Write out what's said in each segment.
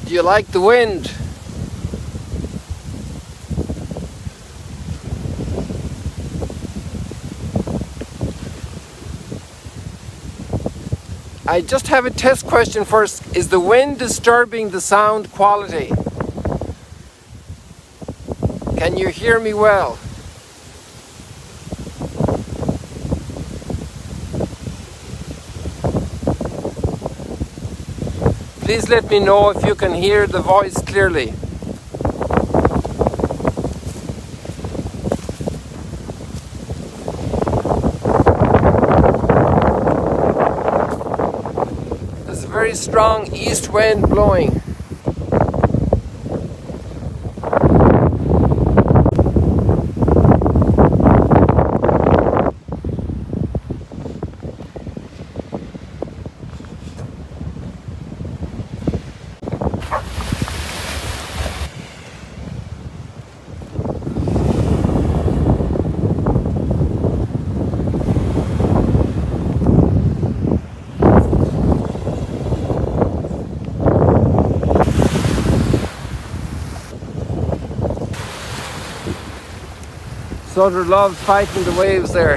Do you like the wind? I just have a test question first. Is the wind disturbing the sound quality? Can you hear me well? Please let me know if you can hear the voice clearly. There's a very strong east wind blowing. Sutter loves fighting the waves there.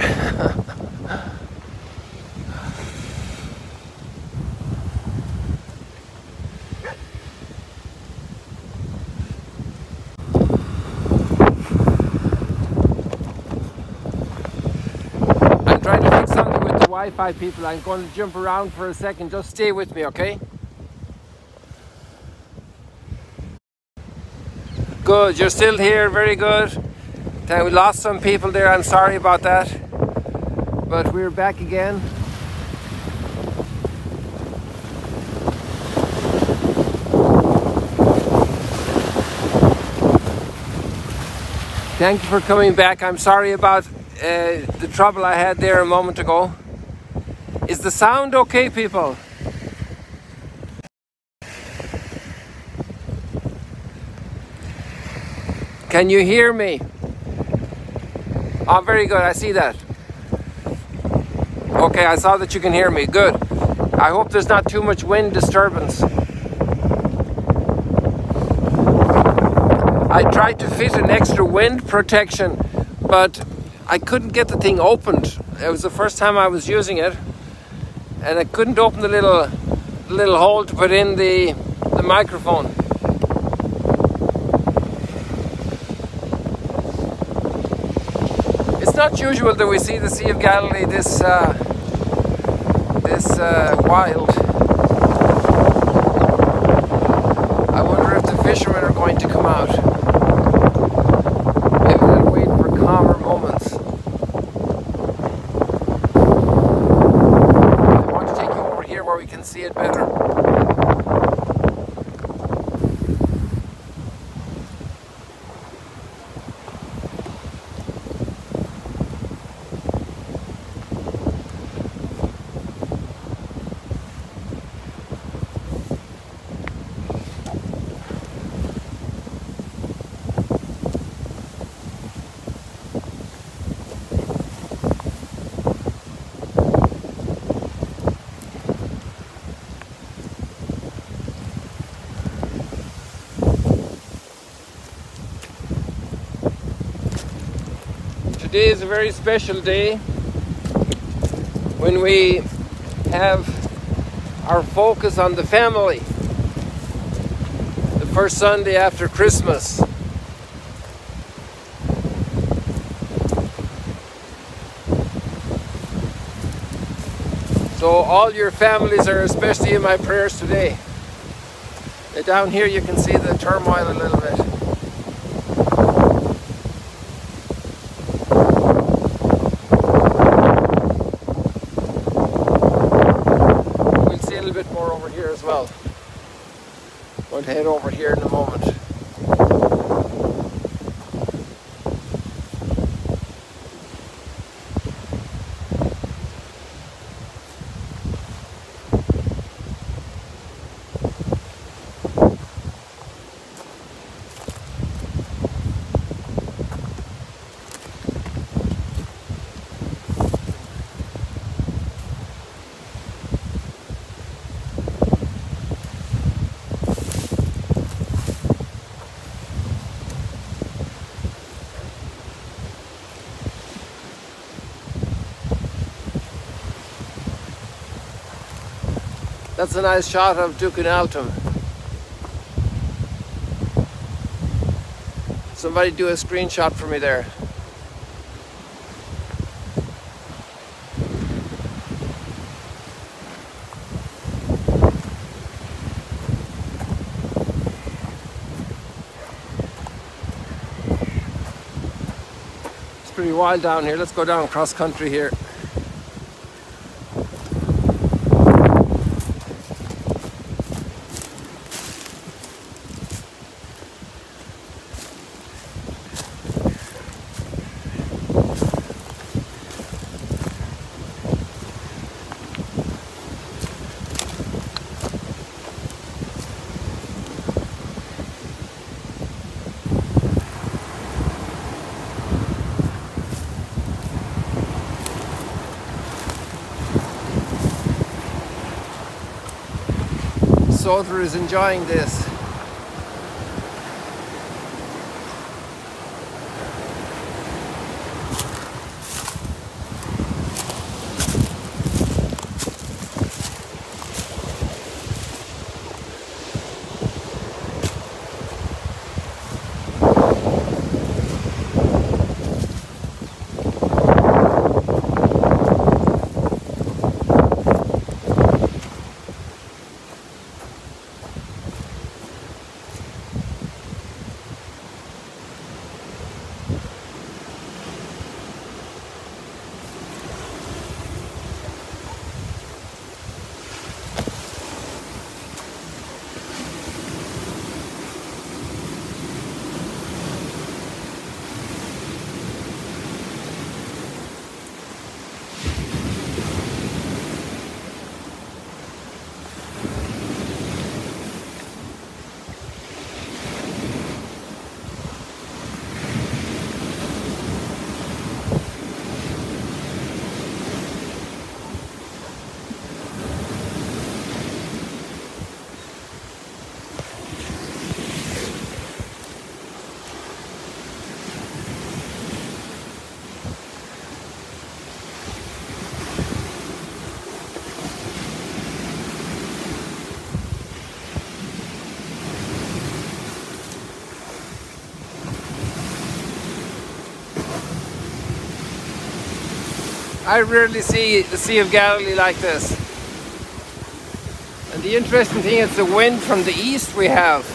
I'm trying to fix something with the Wi-Fi, people. I'm going to jump around for a second. Just stay with me, okay? Good, you're still here. Very good. We lost some people there, I'm sorry about that, but we're back again. Thank you for coming back. I'm sorry about the trouble I had there a moment ago. Is the sound okay, people? Can you hear me? Oh, very good. I see that. Okay, I saw that you can hear me. Good. I hope there's not too much wind disturbance. I tried to fit an extra wind protection, but I couldn't get the thing opened. It was the first time I was using it, and I couldn't open the little hole to put in the microphone. It's not usual that we see the Sea of Galilee this wild. I wonder if the fishermen are going to come out. Maybe they'll wait for calmer moments. I want to take you over here where we can see it better. Today is a very special day when we have our focus on the family. The first Sunday after Christmas. So all your families are especially in my prayers today. Down here you can see the turmoil a little bit. More over here as well. I'm going to head over here in a moment. That's a nice shot of Duke and Altum. Somebody do a screenshot for me there. It's pretty wild down here. Let's go down cross country here. Souther is enjoying this. I rarely see the Sea of Galilee like this. And the interesting thing is the wind from the east we have.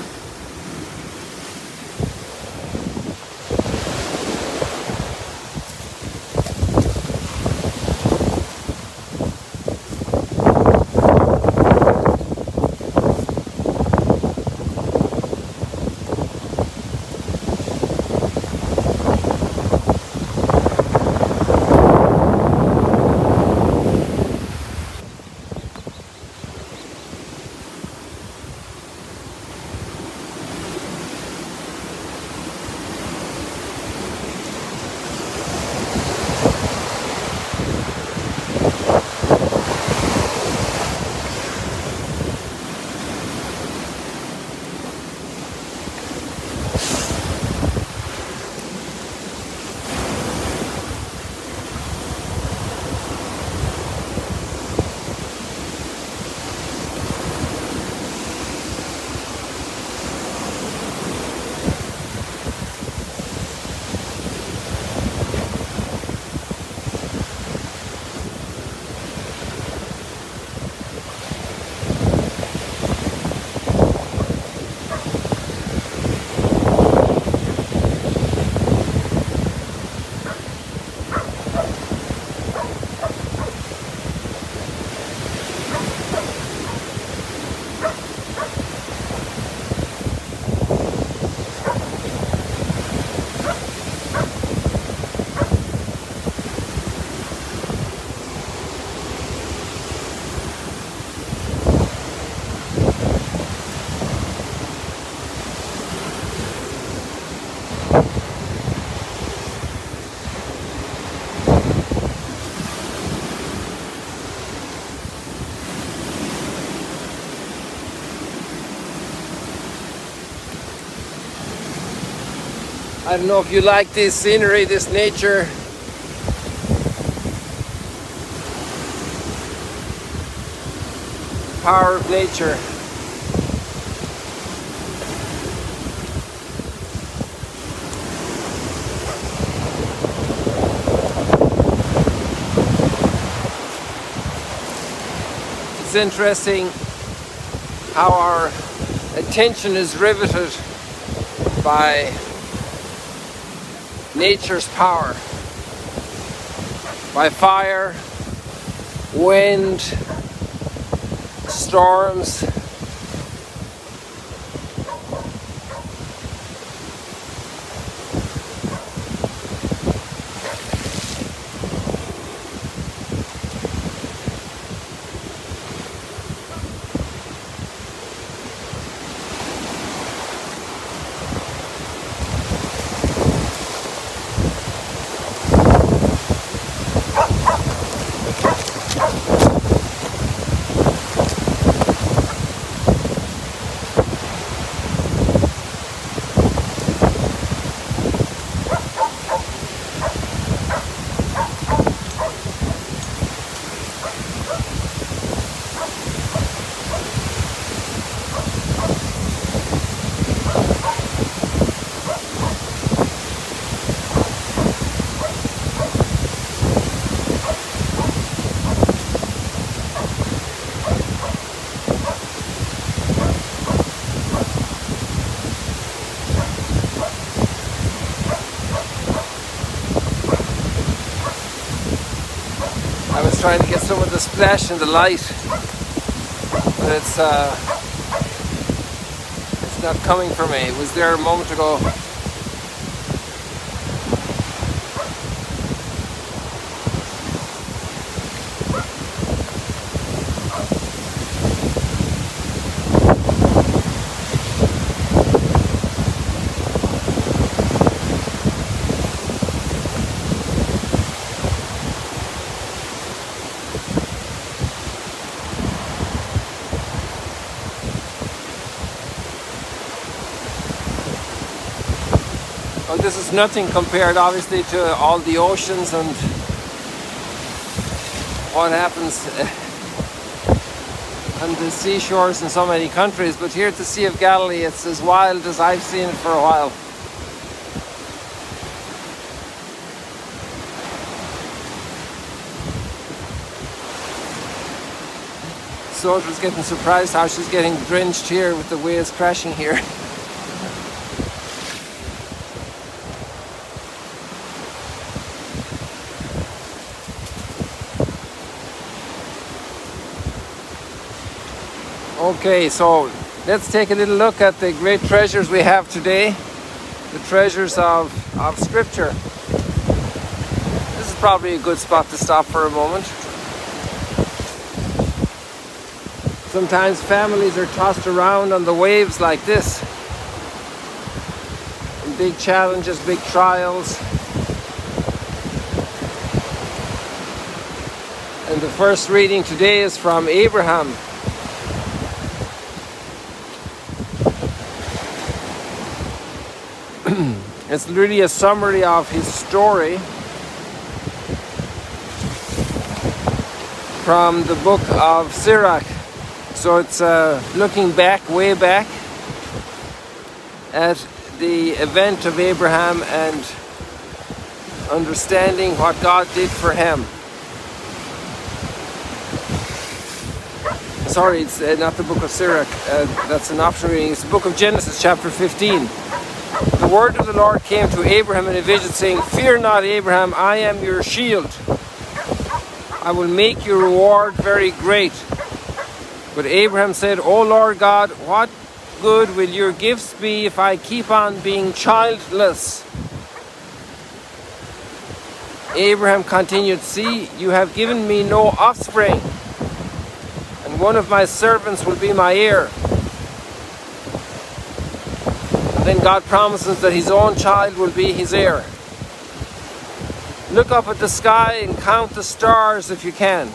I don't know if you like this scenery, this nature. power of nature. It's interesting how our attention is riveted by nature's power, by fire, wind, storms. Trying to get some of the splash and the light, but it's not coming for me. It was there a moment ago. This is nothing compared, obviously, to all the oceans and what happens on the seashores in so many countries. But here at the Sea of Galilee, it's as wild as I've seen it for a while. So it was getting surprised how she's getting drenched here with the waves crashing here. Okay, so let's take a little look at the great treasures we have today, the treasures of Scripture. This is probably a good spot to stop for a moment. Sometimes families are tossed around on the waves like this. And big challenges, big trials. And the first reading today is from Abraham. It's really a summary of his story from the book of Sirach. So it's looking back, way back, at the event of Abraham and understanding what God did for him. Sorry, it's not the book of Sirach. That's an optional reading. It's the book of Genesis, chapter 15. The word of the Lord came to Abraham in a vision, saying, "Fear not, Abraham, I am your shield. I will make your reward very great." But Abraham said, "O Lord God, what good will your gifts be if I keep on being childless?" Abraham continued, "See, you have given me no offspring, and one of my servants will be my heir." Then God promises that his own child will be his heir. Look up at the sky and count the stars if you can.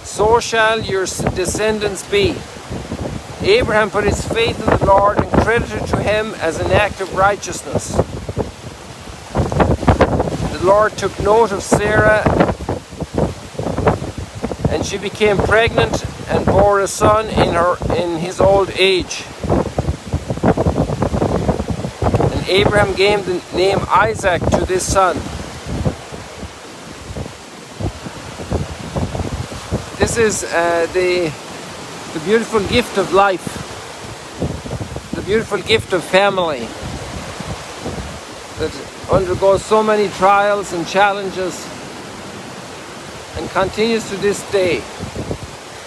So shall your descendants be. Abraham put his faith in the Lord and credited to him as an act of righteousness. The Lord took note of Sarah, and she became pregnant and bore a son in his old age. And Abraham gave the name Isaac to this son. This is the beautiful gift of life, the beautiful gift of family that undergoes so many trials and challenges and continues to this day.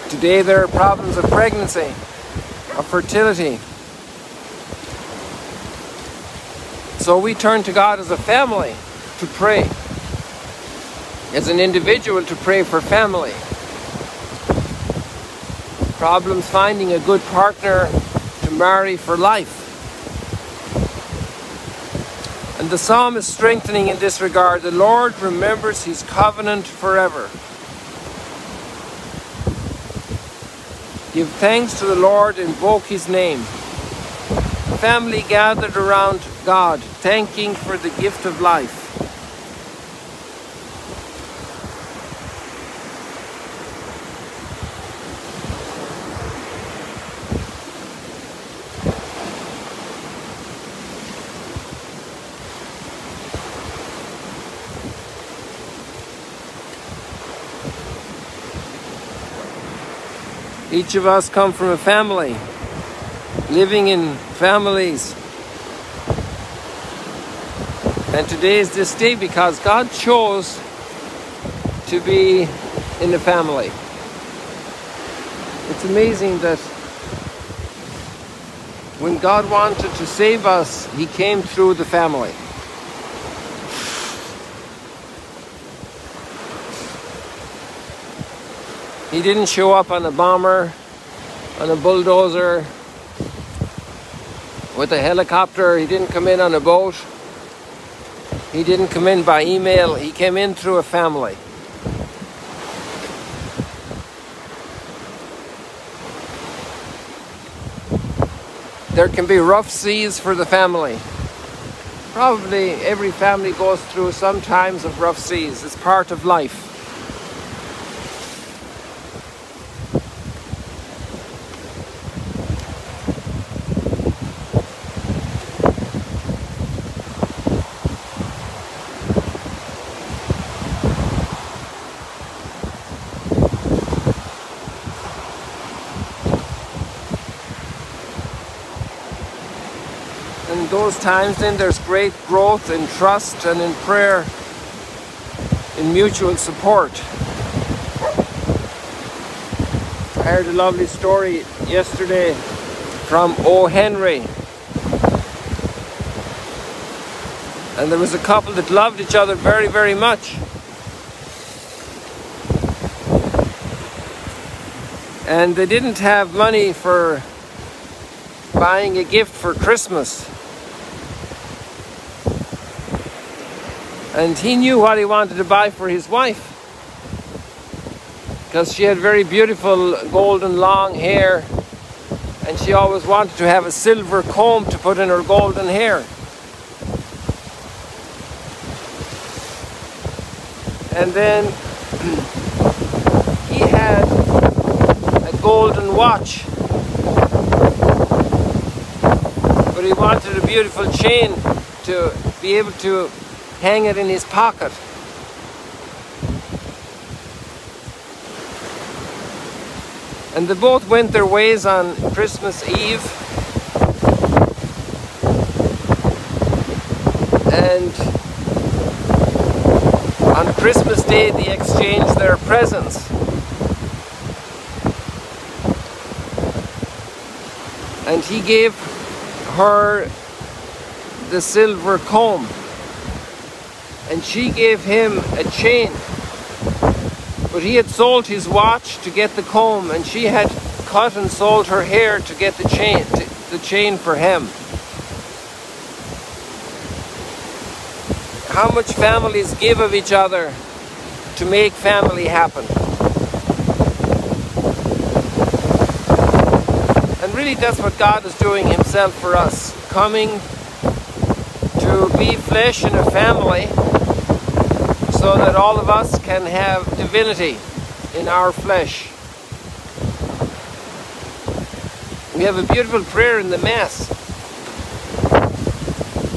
Today there are problems of pregnancy, of fertility. So we turn to God as a family to pray, as an individual to pray for family. Problems finding a good partner to marry for life. And the psalm is strengthening in this regard. The Lord remembers his covenant forever. Give thanks to the Lord, invoke his name. The family gathered around God, thanking for the gift of life. Each of us come from a family, living in families. And today is this day because God chose to be in the family. It's amazing that when God wanted to save us, he came through the family. He didn't show up on a bomber, on a bulldozer, with a helicopter. He didn't come in on a boat. He didn't come in by email. He came in through a family. There can be rough seas for the family. Probably every family goes through some times of rough seas. It's part of life. Those times then there's great growth in trust and in prayer, in mutual support. I heard a lovely story yesterday from O. Henry, and there was a couple that loved each other very, very much, and they didn't have money for buying a gift for Christmas. And he knew what he wanted to buy for his wife, because she had very beautiful golden long hair, and she always wanted to have a silver comb to put in her golden hair. And then he had a golden watch, but he wanted a beautiful chain to be able to hang it in his pocket. And they both went their ways on Christmas Eve. And on Christmas Day they exchanged their presents. And he gave her the silver comb, and she gave him a chain. But he had sold his watch to get the comb, and she had cut and sold her hair to get the chain for him. How much families give of each other to make family happen. And really that's what God is doing himself for us, coming to be flesh in a family, so that all of us can have divinity in our flesh. We have a beautiful prayer in the Mass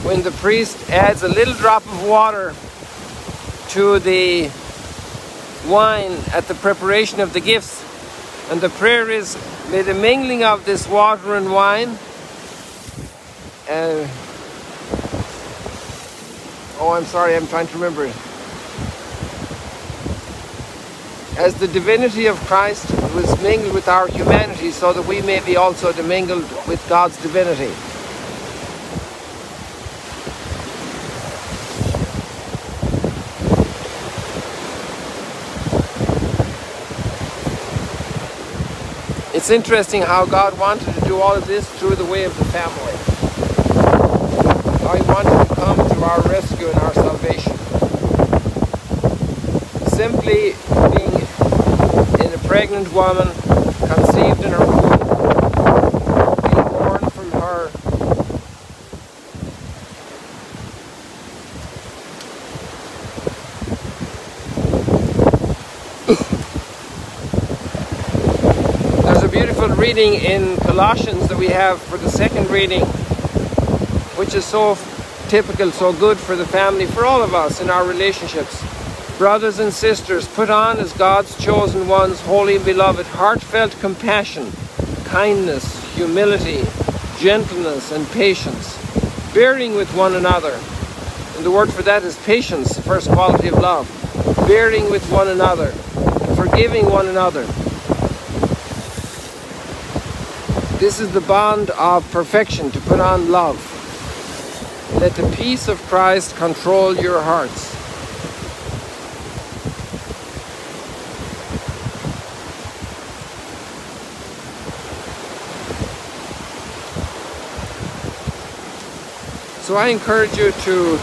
when the priest adds a little drop of water to the wine at the preparation of the gifts. And the prayer is, may the mingling of this water and wine I'm sorry, I'm trying to remember it. As the divinity of Christ was mingled with our humanity, so that we may be also mingled with God's divinity. It's interesting how God wanted to do all of this through the way of the family. How He wanted to come to our rescue and our salvation. Simply being in a pregnant woman, conceived in her womb, being born from her, there's a beautiful reading in Colossians that we have for the second reading, which is so typical, so good for the family, for all of us in our relationships. Brothers and sisters, put on as God's chosen ones, holy and beloved, heartfelt compassion, kindness, humility, gentleness, and patience, bearing with one another. And the word for that is patience, the first quality of love. Bearing with one another, forgiving one another. This is the bond of perfection, to put on love. Let the peace of Christ control your hearts. So I encourage you to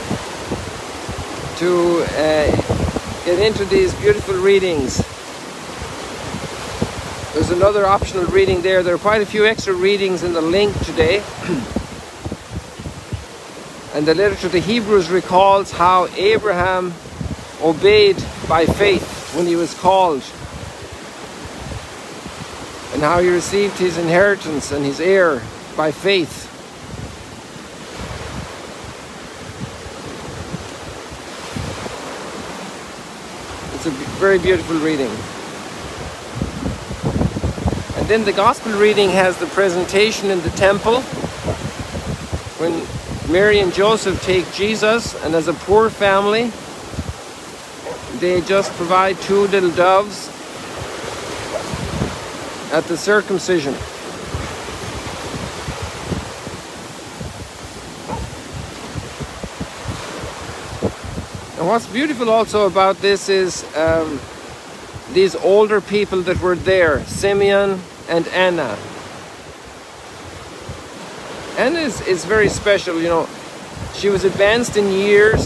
get into these beautiful readings. There's another optional reading there. There are quite a few extra readings in the link today. And the letter to the Hebrews recalls how Abraham obeyed by faith when he was called, and how he received his inheritance and his heir by faith. It's a very beautiful reading. And then the gospel reading has the presentation in the temple when Mary and Joseph take Jesus, and as a poor family, they just provide 2 little doves at the circumcision. And what's beautiful also about this is these older people that were there, Simeon and Anna. Anna is very special, you know. She was advanced in years,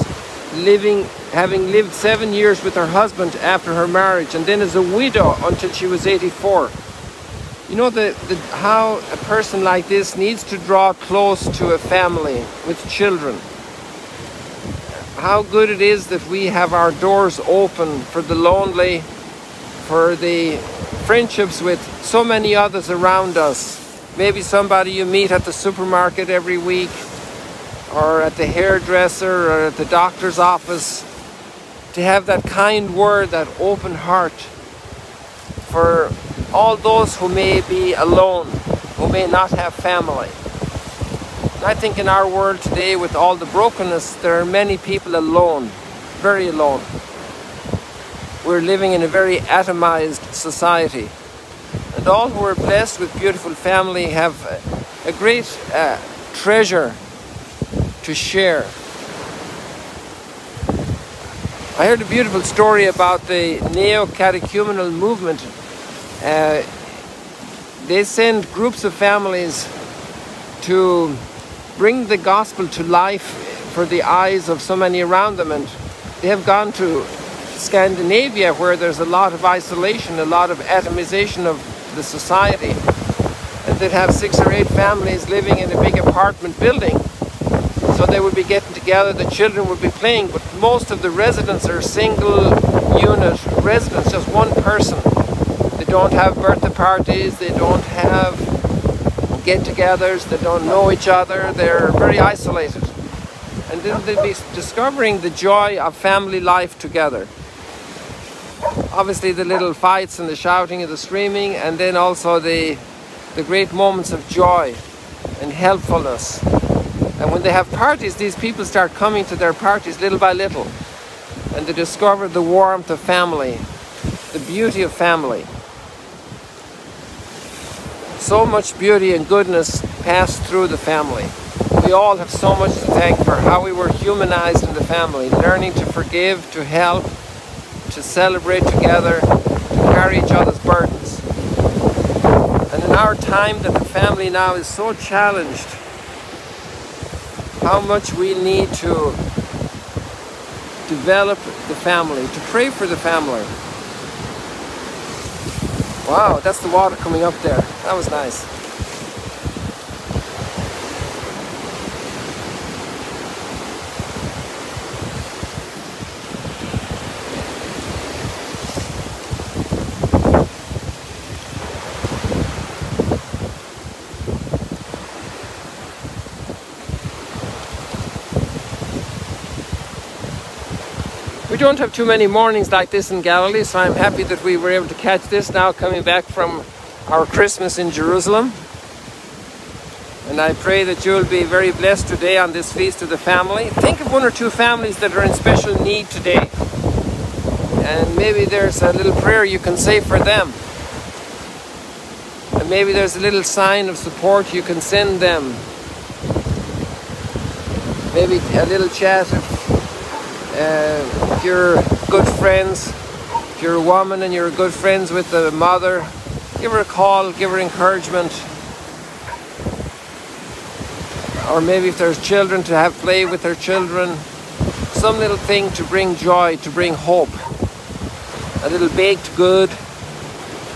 having lived 7 years with her husband after her marriage, and then as a widow until she was 84. You know how a person like this needs to draw close to a family with children. How good it is that we have our doors open for the lonely, for the friendships with so many others around us. Maybe somebody you meet at the supermarket every week, or at the hairdresser, or at the doctor's office, to have that kind word, that open heart for all those who may be alone, who may not have family. And I think in our world today, with all the brokenness, there are many people alone, very alone. We're living in a very atomized society. And all who are blessed with beautiful family have a great treasure to share. I heard a beautiful story about the neo-catechumenal movement. They send groups of families to bring the gospel to life for the eyes of so many around them. And they have gone to Scandinavia, where there's a lot of isolation, a lot of atomization of the society, and they'd have 6 or 8 families living in a big apartment building. So they would be getting together, the children would be playing, but most of the residents are single unit residents, just one person. They don't have birthday parties, they don't have get-togethers, they don't know each other, they're very isolated. And then they'll be discovering the joy of family life together. Obviously the little fights and the shouting and the screaming, and then also the great moments of joy and helpfulness. And when they have parties, these people start coming to their parties little by little, and they discover the warmth of family, the beauty of family. So much beauty and goodness passed through the family. We all have so much to thank for how we were humanized in the family, learning to forgive, to help, to celebrate together, to carry each other's burdens. And in our time that the family now is so challenged, how much we need to develop the family, to pray for the family. Wow, that's the water coming up there. That was nice. We don't have too many mornings like this in Galilee, so I'm happy that we were able to catch this now coming back from our Christmas in Jerusalem. And I pray that you'll be very blessed today on this feast of the family. Think of one or two families that are in special need today. And maybe there's a little prayer you can say for them. And maybe there's a little sign of support you can send them. Maybe a little chat. If you're good friends, if you're a woman and you're good friends with the mother, give her a call, give her encouragement. Or maybe if there's children, to have play with their children. Some little thing to bring joy, to bring hope. A little baked good.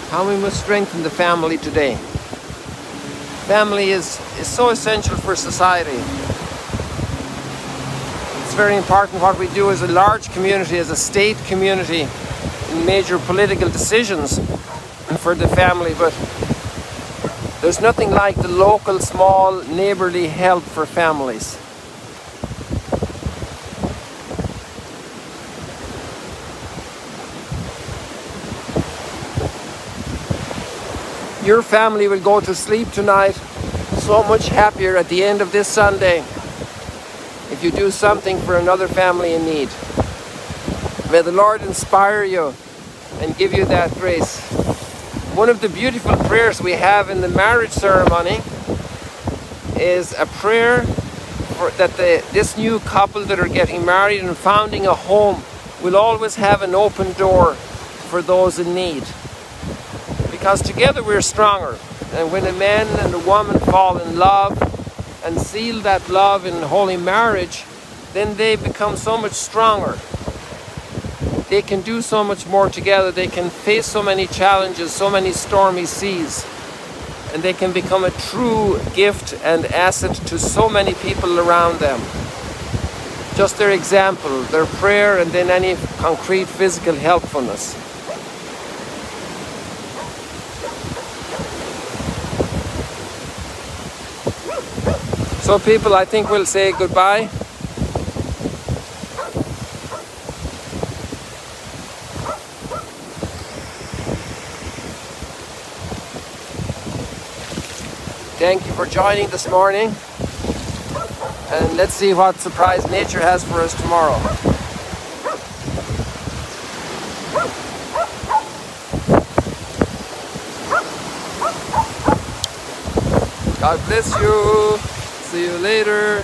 How we must strengthen the family today. Family is so essential for society. Very important what we do as a large community, as a state community, in major political decisions for the family, but there's nothing like the local, small, neighborly help for families. Your family will go to sleep tonight so much happier at the end of this Sunday if you do something for another family in need. May the Lord inspire you and give you that grace. One of the beautiful prayers we have in the marriage ceremony is a prayer that this new couple that are getting married and founding a home will always have an open door for those in need. Because together we're stronger. And when a man and a woman fall in love and seal that love in holy marriage, then they become so much stronger. They can do so much more together. They can face so many challenges, so many stormy seas. And they can become a true gift and asset to so many people around them. Just their example, their prayer, and then any concrete physical helpfulness. So people, I think we'll say goodbye. Thank you for joining this morning. And let's see what surprise nature has for us tomorrow. God bless you. See you later.